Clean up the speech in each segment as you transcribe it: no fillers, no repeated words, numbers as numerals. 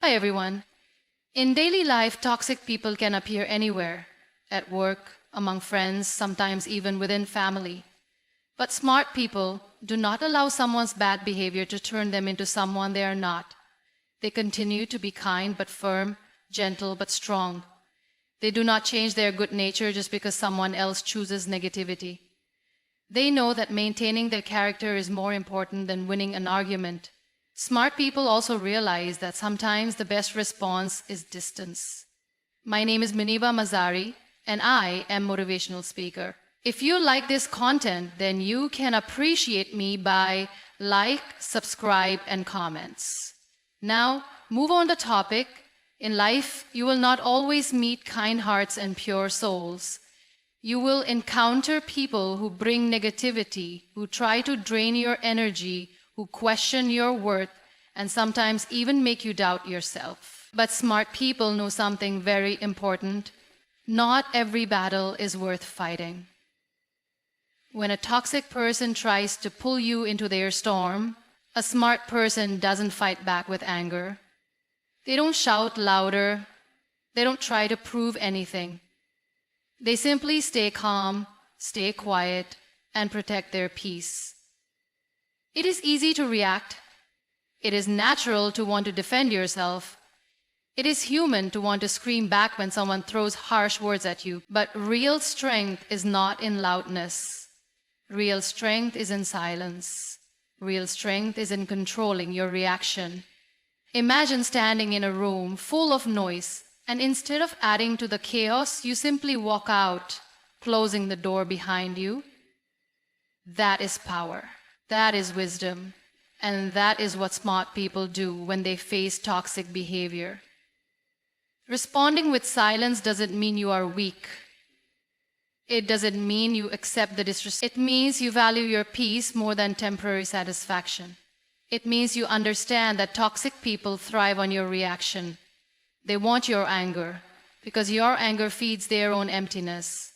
Hi everyone. In daily life, toxic people can appear anywhere, at work, among friends, sometimes even within family. But smart people do not allow someone's bad behavior to turn them into someone they are not. They continue to be kind but firm, gentle but strong. They do not change their good nature just because someone else chooses negativity. They know that maintaining their character is more important than winning an argument. Smart people also realize that sometimes the best response is distance. My name is Muniba Mazari, and I am Motivational Speaker. If you like this content, then you can appreciate me by like, subscribe, and comments. Now, move on to topic. In life, you will not always meet kind hearts and pure souls. You will encounter people who bring negativity, who try to drain your energy, who question your worth, and sometimes even make you doubt yourself. But smart people know something very important. Not every battle is worth fighting. When a toxic person tries to pull you into their storm, a smart person doesn't fight back with anger. They don't shout louder. They don't try to prove anything. They simply stay calm, stay quiet, and protect their peace. It is easy to react. It is natural to want to defend yourself. It is human to want to scream back when someone throws harsh words at you. But real strength is not in loudness. Real strength is in silence. Real strength is in controlling your reaction. Imagine standing in a room full of noise, and instead of adding to the chaos, you simply walk out, closing the door behind you. That is power. That is wisdom. And that is what smart people do when they face toxic behavior. Responding with silence doesn't mean you are weak. It doesn't mean you accept the disrespect. It means you value your peace more than temporary satisfaction. It means you understand that toxic people thrive on your reaction. They want your anger because your anger feeds their own emptiness.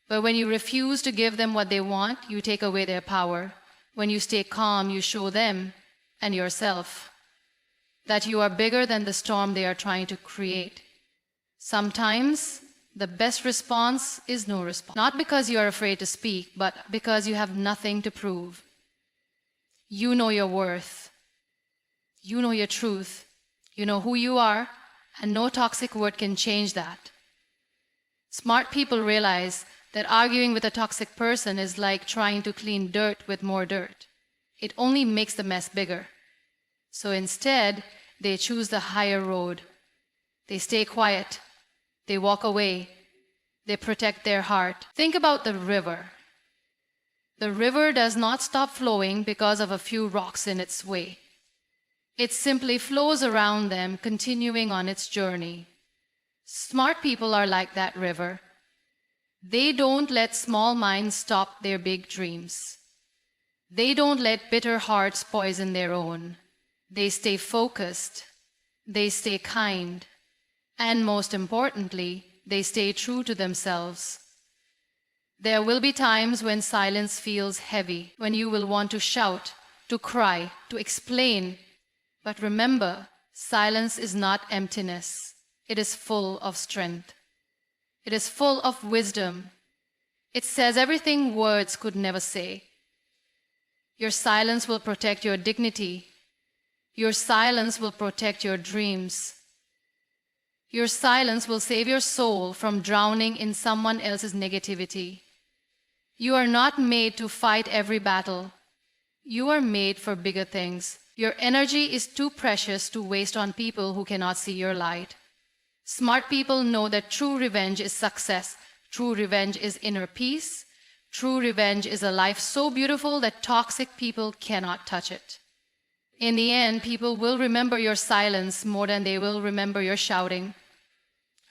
But when you refuse to give them what they want, you take away their power. When you stay calm, you show them and yourself that you are bigger than the storm they are trying to create. Sometimes the best response is no response. Not because you are afraid to speak, but because you have nothing to prove. You know your worth. You know your truth. You know who you are, and no toxic word can change that. Smart people realize that arguing with a toxic person is like trying to clean dirt with more dirt. It only makes the mess bigger. So instead, they choose the higher road. They stay quiet. They walk away. They protect their heart. Think about the river. The river does not stop flowing because of a few rocks in its way. It simply flows around them, continuing on its journey. Smart people are like that river. They don't let small minds stop their big dreams. They don't let bitter hearts poison their own. They stay focused. They stay kind. And most importantly, they stay true to themselves. There will be times when silence feels heavy, when you will want to shout, to cry, to explain. But remember, silence is not emptiness. It is full of strength. It is full of wisdom. It says everything words could never say. Your silence will protect your dignity. Your silence will protect your dreams. Your silence will save your soul from drowning in someone else's negativity. You are not made to fight every battle. You are made for bigger things. Your energy is too precious to waste on people who cannot see your light. Smart people know that true revenge is success. True revenge is inner peace. True revenge is a life so beautiful that toxic people cannot touch it. In the end, people will remember your silence more than they will remember your shouting.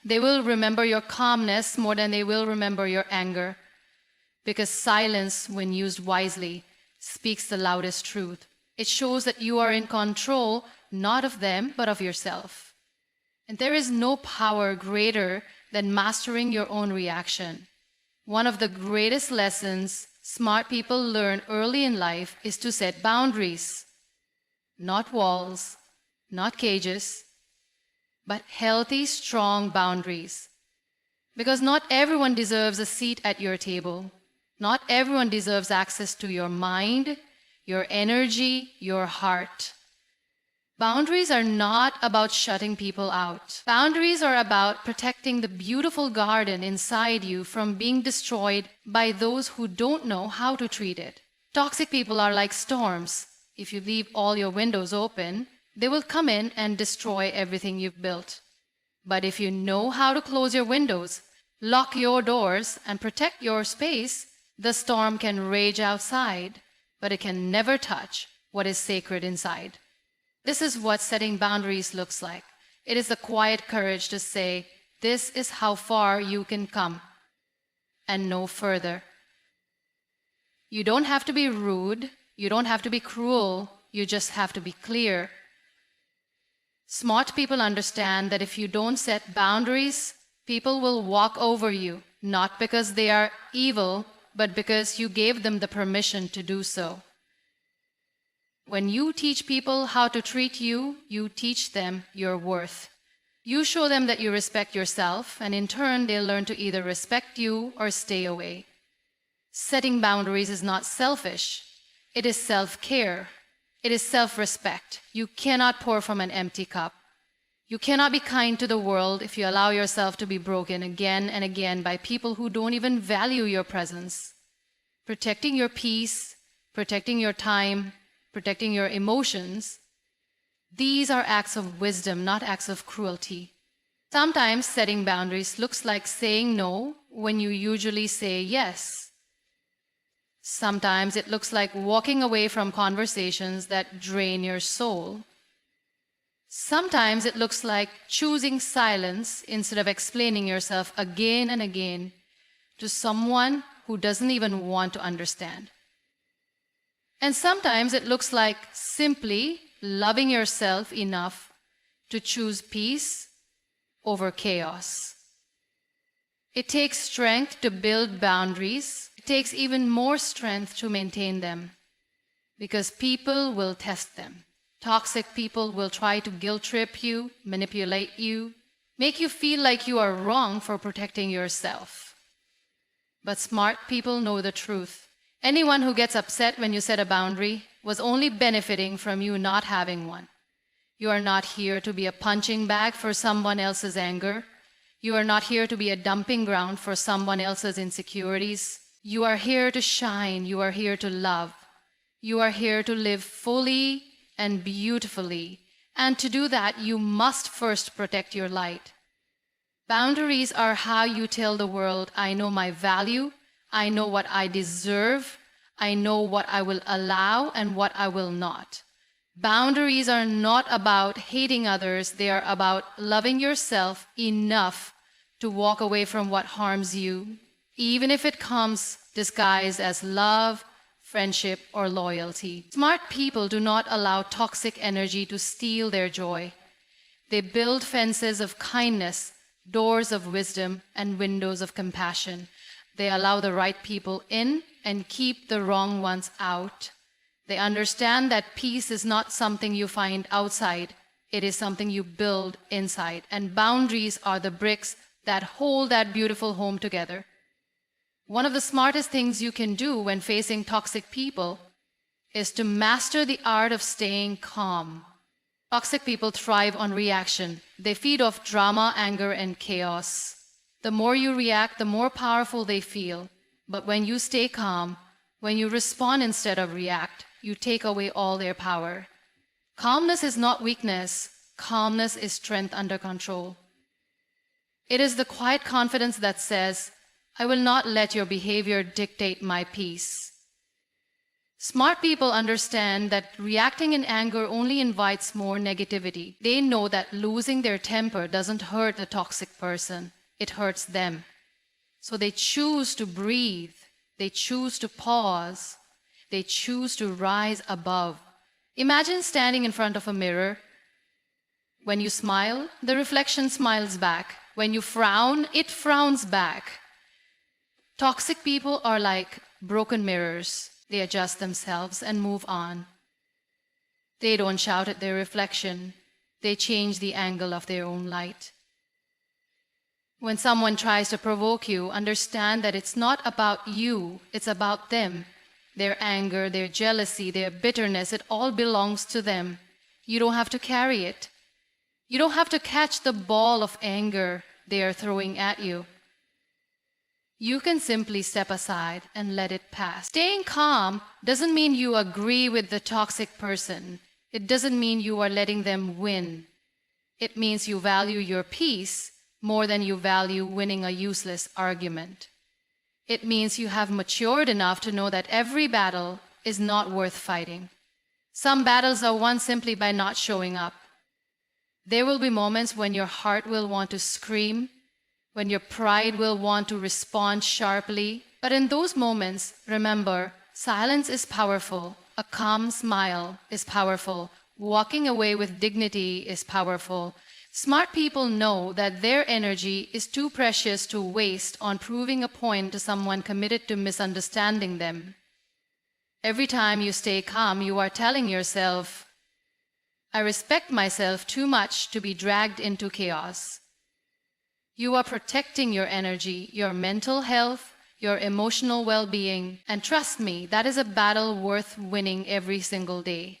They will remember your calmness more than they will remember your anger. Because silence, when used wisely, speaks the loudest truth. It shows that you are in control, not of them, but of yourself. And there is no power greater than mastering your own reaction. One of the greatest lessons smart people learn early in life is to set boundaries. Not walls, not cages. but healthy, strong boundaries. Because not everyone deserves a seat at your table. Not everyone deserves access to your mind, your energy, your heart. Boundaries are not about shutting people out. Boundaries are about protecting the beautiful garden inside you from being destroyed by those who don't know how to treat it. Toxic people are like storms. If you leave all your windows open, they will come in and destroy everything you've built. But if you know how to close your windows, lock your doors, and protect your space, the storm can rage outside, but it can never touch what is sacred inside. This is what setting boundaries looks like. It is the quiet courage to say, this is how far you can come, and no further. You don't have to be rude, you don't have to be cruel, you just have to be clear. Smart people understand that if you don't set boundaries, people will walk over you, not because they are evil, but because you gave them the permission to do so. When you teach people how to treat you, you teach them your worth. You show them that you respect yourself, and in turn, they'll learn to either respect you or stay away. Setting boundaries is not selfish. It is self-care. It is self-respect. You cannot pour from an empty cup. You cannot be kind to the world if you allow yourself to be broken again and again by people who don't even value your presence. Protecting your peace, protecting your time, protecting your emotions, these are acts of wisdom, not acts of cruelty. Sometimes setting boundaries looks like saying no when you usually say yes. Sometimes it looks like walking away from conversations that drain your soul. Sometimes it looks like choosing silence instead of explaining yourself again and again to someone who doesn't even want to understand. And sometimes it looks like simply loving yourself enough to choose peace over chaos. It takes strength to build boundaries. It takes even more strength to maintain them, because people will test them. Toxic people will try to guilt trip you, manipulate you, make you feel like you are wrong for protecting yourself. But smart people know the truth. Anyone who gets upset when you set a boundary was only benefiting from you not having one. You are not here to be a punching bag for someone else's anger. You are not here to be a dumping ground for someone else's insecurities. You are here to shine. You are here to love. You are here to live fully and beautifully. And to do that, you must first protect your light. Boundaries are how you tell the world, I know my value. I know what I deserve. I know what I will allow and what I will not. Boundaries are not about hating others. They are about loving yourself enough to walk away from what harms you, even if it comes disguised as love, friendship, or loyalty. Smart people do not allow toxic energy to steal their joy. They build fences of kindness, doors of wisdom, and windows of compassion. They allow the right people in and keep the wrong ones out. They understand that peace is not something you find outside. It is something you build inside. And boundaries are the bricks that hold that beautiful home together. One of the smartest things you can do when facing toxic people is to master the art of staying calm. Toxic people thrive on reaction. They feed off drama, anger, and chaos. The more you react, the more powerful they feel. But when you stay calm, when you respond instead of react, you take away all their power. Calmness is not weakness. Calmness is strength under control. It is the quiet confidence that says, I will not let your behavior dictate my peace. Smart people understand that reacting in anger only invites more negativity. They know that losing their temper doesn't hurt the toxic person. It hurts them. So they choose to breathe. They choose to pause. They choose to rise above. Imagine standing in front of a mirror. When you smile, the reflection smiles back. When you frown, it frowns back. Toxic people are like broken mirrors. They adjust themselves and move on. They don't shout at their reflection. they change the angle of their own light. When someone tries to provoke you, understand that it's not about you, it's about them. Their anger, their jealousy, their bitterness, it all belongs to them. You don't have to carry it. You don't have to catch the ball of anger they are throwing at you. You can simply step aside and let it pass. Staying calm doesn't mean you agree with the toxic person. It doesn't mean you are letting them win. It means you value your peace more than you value winning a useless argument. It means you have matured enough to know that every battle is not worth fighting. Some battles are won simply by not showing up. There will be moments when your heart will want to scream, when your pride will want to respond sharply. But in those moments, remember, silence is powerful. A calm smile is powerful. Walking away with dignity is powerful. Smart people know that their energy is too precious to waste on proving a point to someone committed to misunderstanding them. Every time you stay calm, you are telling yourself, I respect myself too much to be dragged into chaos. You are protecting your energy, your mental health, your emotional well-being, and trust me, that is a battle worth winning every single day.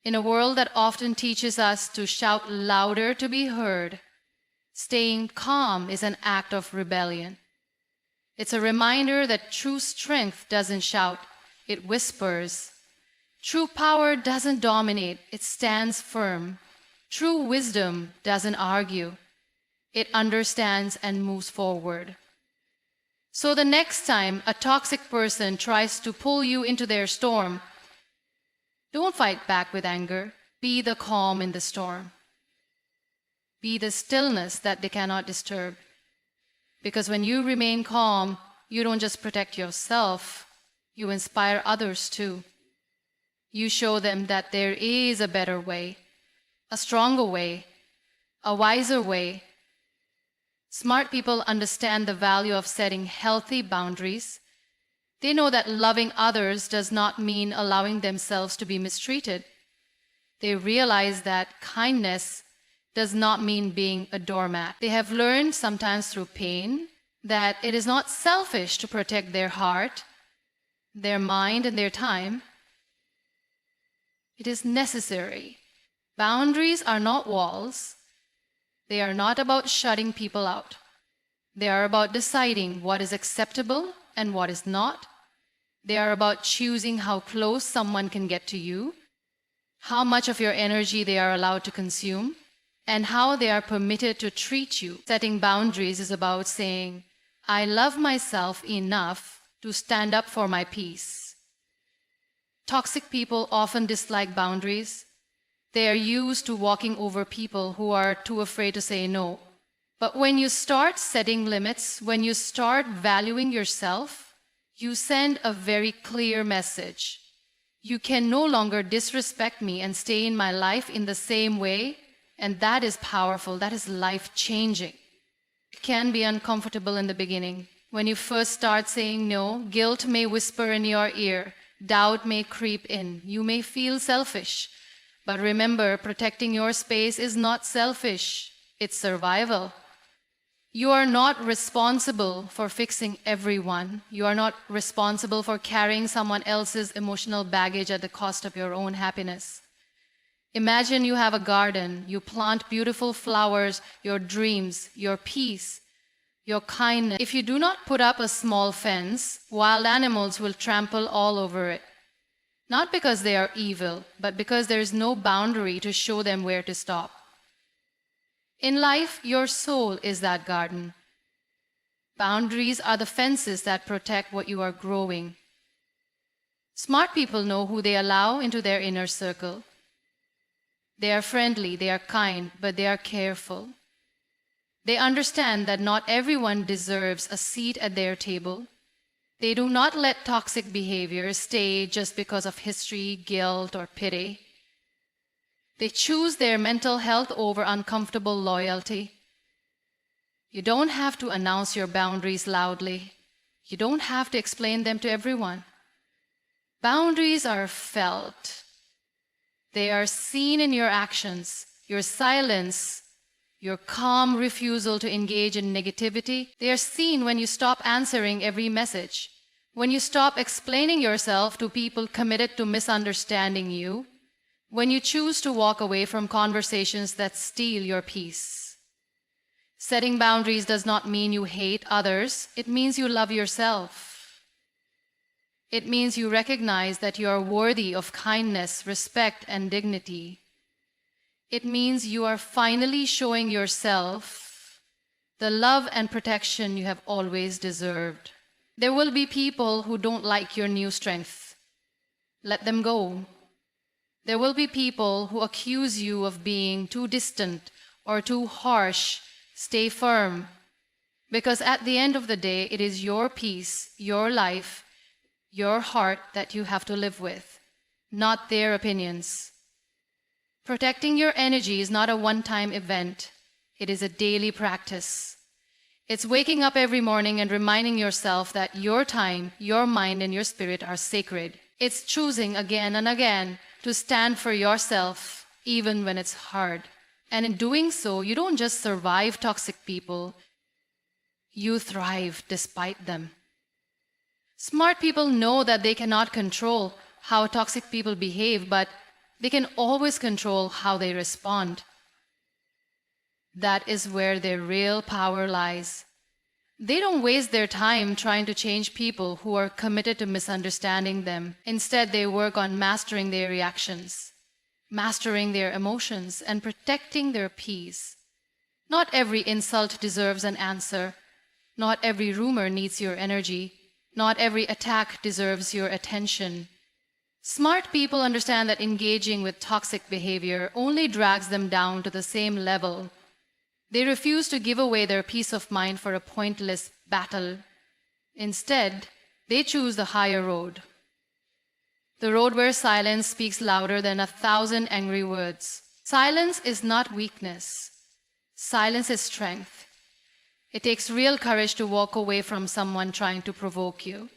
In a world that often teaches us to shout louder to be heard, staying calm is an act of rebellion. It's a reminder that true strength doesn't shout, it whispers. True power doesn't dominate, it stands firm. True wisdom doesn't argue, it understands and moves forward. So the next time a toxic person tries to pull you into their storm, don't fight back with anger. Be the calm in the storm. Be the stillness that they cannot disturb. Because when you remain calm, you don't just protect yourself, you inspire others too. You show them that there is a better way, a stronger way, a wiser way. Smart people understand the value of setting healthy boundaries. They know that loving others does not mean allowing themselves to be mistreated. They realize that kindness does not mean being a doormat. They have learned, sometimes through pain, that it is not selfish to protect their heart, their mind, and their time. It is necessary. Boundaries are not walls. They are not about shutting people out. They are about deciding what is acceptable and what is not. They are about choosing how close someone can get to you, how much of your energy they are allowed to consume, and how they are permitted to treat you. Setting boundaries is about saying, I love myself enough to stand up for my peace. Toxic people often dislike boundaries. They are used to walking over people who are too afraid to say no. But when you start setting limits, when you start valuing yourself, you send a very clear message. You can no longer disrespect me and stay in my life in the same way, and that is powerful, that is life-changing. It can be uncomfortable in the beginning. When you first start saying no, guilt may whisper in your ear, doubt may creep in, you may feel selfish. But remember, protecting your space is not selfish, it's survival. You are not responsible for fixing everyone. You are not responsible for carrying someone else's emotional baggage at the cost of your own happiness. Imagine you have a garden. You plant beautiful flowers, your dreams, your peace, your kindness. If you do not put up a small fence, wild animals will trample all over it. Not because they are evil, but because there is no boundary to show them where to stop. In life, your soul is that garden. Boundaries are the fences that protect what you are growing. Smart people know who they allow into their inner circle. They are friendly, they are kind, but they are careful. They understand that not everyone deserves a seat at their table. They do not let toxic behavior stay just because of history, guilt, or pity. They choose their mental health over uncomfortable loyalty. You don't have to announce your boundaries loudly. You don't have to explain them to everyone. Boundaries are felt. They are seen in your actions. your silence, your calm refusal to engage in negativity, they are seen when you stop answering every message, when you stop explaining yourself to people committed to misunderstanding you, when you choose to walk away from conversations that steal your peace. Setting boundaries does not mean you hate others, it means you love yourself. It means you recognize that you are worthy of kindness, respect, and dignity. It means you are finally showing yourself the love and protection you have always deserved. There will be people who don't like your new strength. Let them go. There will be people who accuse you of being too distant or too harsh. Stay firm, because at the end of the day, it is your peace, your life, your heart that you have to live with, not their opinions. Protecting your energy is not a one-time event. It is a daily practice. It's waking up every morning and reminding yourself that your time, your mind, and your spirit are sacred. It's choosing again and again to stand for yourself, even when it's hard. And in doing so, you don't just survive toxic people, you thrive despite them. Smart people know that they cannot control how toxic people behave, but they can always control how they respond. That is where their real power lies. They don't waste their time trying to change people who are committed to misunderstanding them. Instead, they work on mastering their reactions, mastering their emotions, and protecting their peace. Not every insult deserves an answer. Not every rumor needs your energy. Not every attack deserves your attention. Smart people understand that engaging with toxic behavior only drags them down to the same level. They refuse to give away their peace of mind for a pointless battle. Instead, they choose the higher road. The road where silence speaks louder than 1,000 angry words. Silence is not weakness. Silence is strength. It takes real courage to walk away from someone trying to provoke you.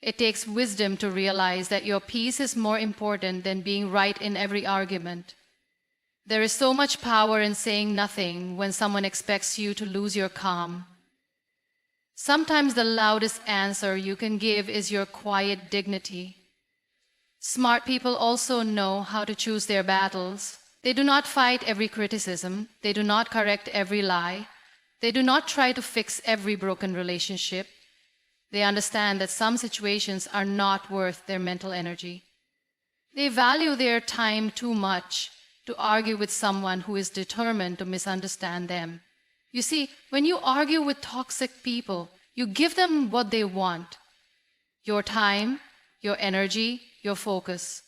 It takes wisdom to realize that your peace is more important than being right in every argument. There is so much power in saying nothing when someone expects you to lose your calm. Sometimes the loudest answer you can give is your quiet dignity. Smart people also know how to choose their battles. They do not fight every criticism. They do not correct every lie. They do not try to fix every broken relationship. They understand that some situations are not worth their mental energy. They value their time too much to argue with someone who is determined to misunderstand them. You see, when you argue with toxic people, you give them what they want: your time, your energy, your focus.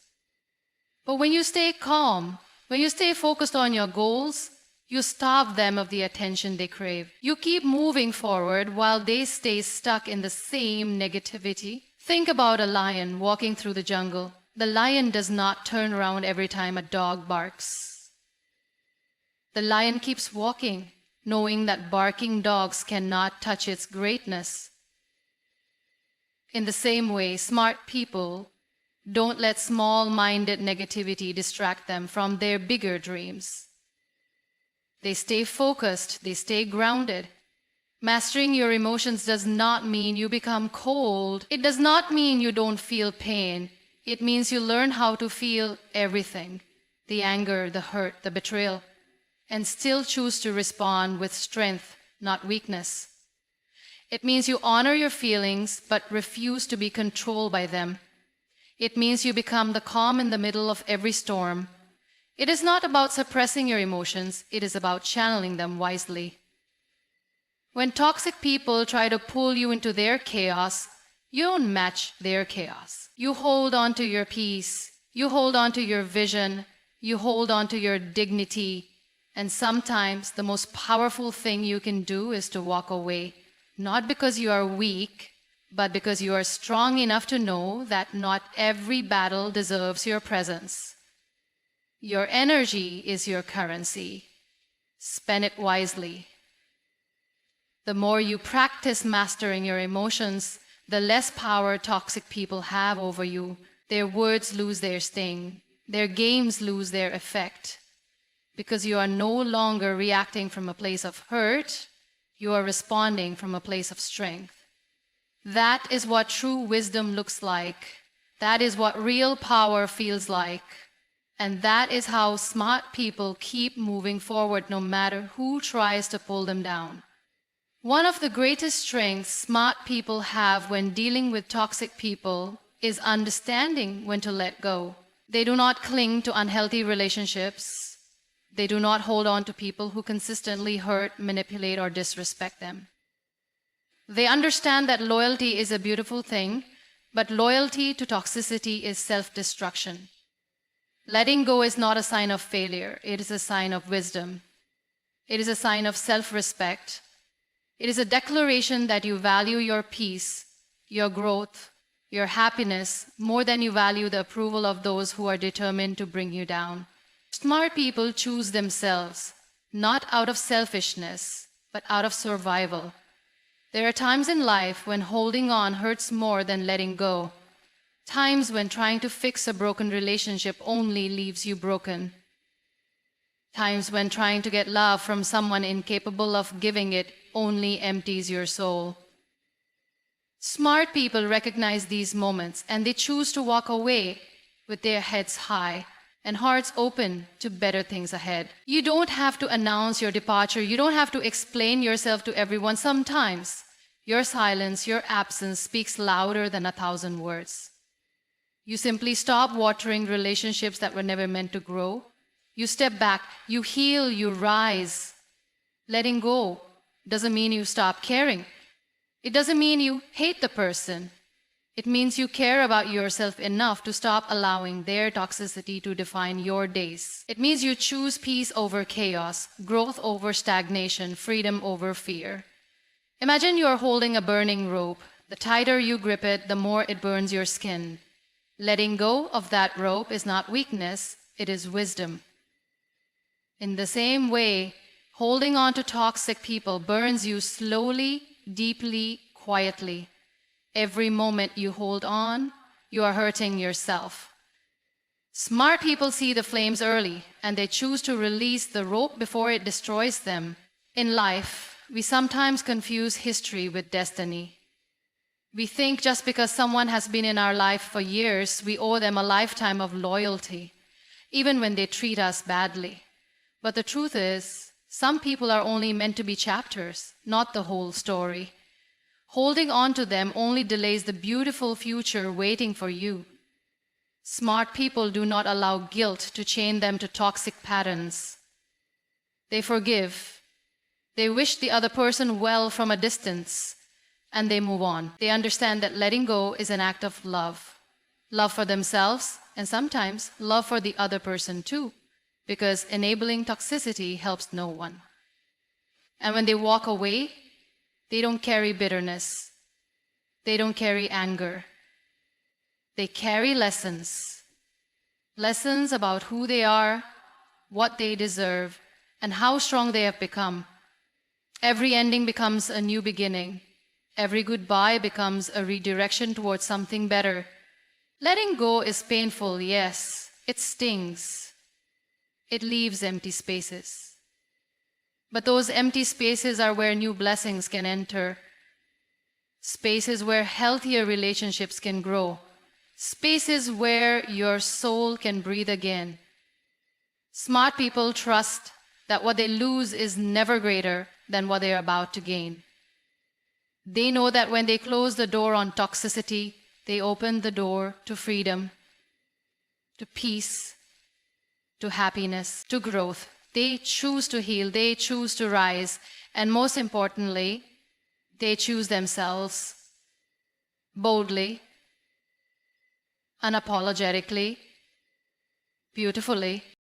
But when you stay calm, when you stay focused on your goals, you starve them of the attention they crave. You keep moving forward while they stay stuck in the same negativity. Think about a lion walking through the jungle. The lion does not turn around every time a dog barks. The lion keeps walking, knowing that barking dogs cannot touch its greatness. In the same way, smart people don't let small-minded negativity distract them from their bigger dreams. They stay focused, they stay grounded. Mastering your emotions does not mean you become cold. It does not mean you don't feel pain. It means you learn how to feel everything: the anger, the hurt, the betrayal, and still choose to respond with strength, not weakness. It means you honor your feelings but refuse to be controlled by them. It means you become the calm in the middle of every storm. It is not about suppressing your emotions, it is about channeling them wisely. When toxic people try to pull you into their chaos, you don't match their chaos. You hold on to your peace, you hold on to your vision, you hold on to your dignity, and sometimes the most powerful thing you can do is to walk away, not because you are weak, but because you are strong enough to know that not every battle deserves your presence. Your energy is your currency. Spend it wisely. The more you practice mastering your emotions, the less power toxic people have over you. Their words lose their sting. Their games lose their effect. because you are no longer reacting from a place of hurt, you are responding from a place of strength. That is what true wisdom looks like. That is what real power feels like. And that is how smart people keep moving forward no matter who tries to pull them down. One of the greatest strengths smart people have when dealing with toxic people is understanding when to let go. They do not cling to unhealthy relationships. They do not hold on to people who consistently hurt, manipulate, or disrespect them. They understand that loyalty is a beautiful thing, but loyalty to toxicity is self-destruction. Letting go is not a sign of failure. It is a sign of wisdom. It is a sign of self-respect. It is a declaration that you value your peace, your growth, your happiness more than you value the approval of those who are determined to bring you down. Smart people choose themselves, not out of selfishness, but out of survival. There are times in life when holding on hurts more than letting go. Times when trying to fix a broken relationship only leaves you broken. Times when trying to get love from someone incapable of giving it only empties your soul. Smart people recognize these moments and they choose to walk away with their heads high and hearts open to better things ahead. You don't have to announce your departure. You don't have to explain yourself to everyone. Sometimes your silence, your absence speaks louder than 1,000 words. You simply stop watering relationships that were never meant to grow. You step back, you heal, you rise. Letting go doesn't mean you stop caring. It doesn't mean you hate the person. It means you care about yourself enough to stop allowing their toxicity to define your days. It means you choose peace over chaos, growth over stagnation, freedom over fear. Imagine you're holding a burning rope. The tighter you grip it, the more it burns your skin. Letting go of that rope is not weakness, it is wisdom. In the same way, holding on to toxic people burns you slowly, deeply, quietly. Every moment you hold on, you are hurting yourself. Smart people see the flames early, and they choose to release the rope before it destroys them. In life, we sometimes confuse history with destiny. We think just because someone has been in our life for years, we owe them a lifetime of loyalty, even when they treat us badly. But the truth is, some people are only meant to be chapters, not the whole story. Holding on to them only delays the beautiful future waiting for you. Smart people do not allow guilt to chain them to toxic patterns. They forgive. They wish the other person well from a distance, and they move on. They understand that letting go is an act of love. Love for themselves, and sometimes love for the other person too, because enabling toxicity helps no one. And when they walk away, they don't carry bitterness. They don't carry anger. They carry lessons. Lessons about who they are, what they deserve, and how strong they have become. Every ending becomes a new beginning. Every goodbye becomes a redirection towards something better. Letting go is painful, yes. It stings. It leaves empty spaces. But those empty spaces are where new blessings can enter. Spaces where healthier relationships can grow. Spaces where your soul can breathe again. Smart people trust that what they lose is never greater than what they are about to gain. They know that when they close the door on toxicity, they open the door to freedom, to peace, to happiness, to growth. They choose to heal, they choose to rise, and most importantly, they choose themselves boldly, unapologetically, beautifully,